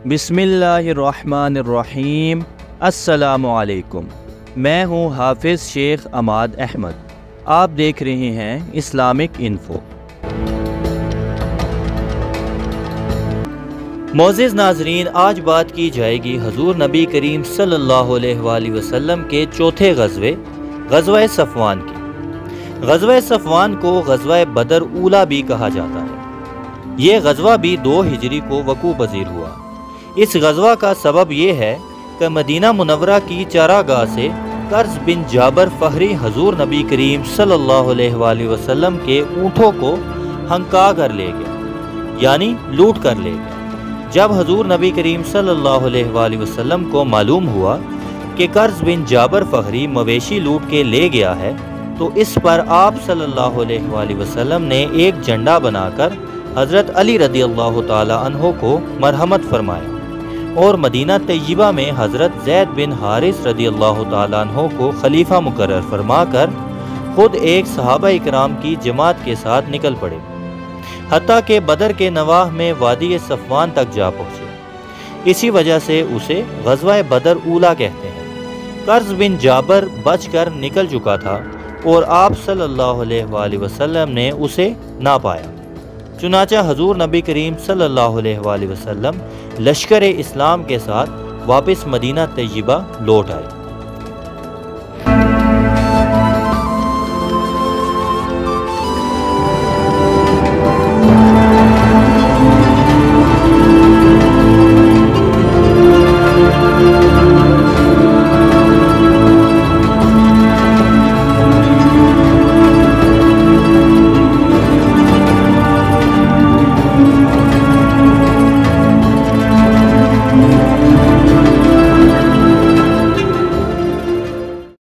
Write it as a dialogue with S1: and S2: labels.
S1: बिस्मिल्लाहिर्रहमानिर्रहीम। अस्सलामु अलैकुम। मैं हूँ हाफिज़ शेख अमाद अहमद। आप देख रहे हैं इस्लामिक इन्फो। मोअज़्ज़िज़ नाज़रीन, आज बात की जाएगी हुज़ूर नबी करीम सल्लल्लाहु अलैहि वसल्लम के चौथे ग़ज़वा सफ़वान की। ग़ज़वा सफ़वान को ग़ज़वा बदर ऊला भी कहा जाता है। ये ग़ज़वा भी 2 हिजरी को वक़ू पज़ीर हुआ। इस ग़ज़वा का सबब ये है कि मदीना मुनव्वरा की चारागाह से कर्ज़ बिन जाबर फ़हरी हुज़ूर नबी करीम सल्लल्लाहु अलैहि वसल्लम के ऊँटों को हंका कर ले गया, यानी लूट कर ले गया। जब हुज़ूर नबी करीम सल्लल्लाहु अलैहि वसल्लम को मालूम हुआ कि कर्ज़ बिन जाबर फ़हरी मवेशी लूट के ले गया है, तो इस पर आप सल्लल्लाहु अलैहि वसल्लम ने एक झंडा बनाकर हज़रत अली रज़ियल्लाहु ताला अन्हो को मरहमत फरमाया और मदीना तय्यबा में हज़रत ज़ैद बिन हारिस रज़ियल्लाहु ताला अन्हो को खलीफा मुकर्रर फरमाकर खुद एक सहाबा इकराम की जमात के साथ निकल पड़े, हत्ता के बदर के नवाह में वादी सफ़वान तक जा पहुँचे। इसी वजह से उसे ग़ज़वा बदर ऊला कहते हैं। कर्ज़ बिन जाबर बचकर निकल चुका था और आप सल्लल्लाहु अलैहि वसल्लम ने उसे ना पाया। चुनाचा हुज़ूर नबी करीम सल्लल्लाहु अलैहि वसल्लम लश्कर इस्लाम के साथ वापस मदीना तय्यबा लौट आए।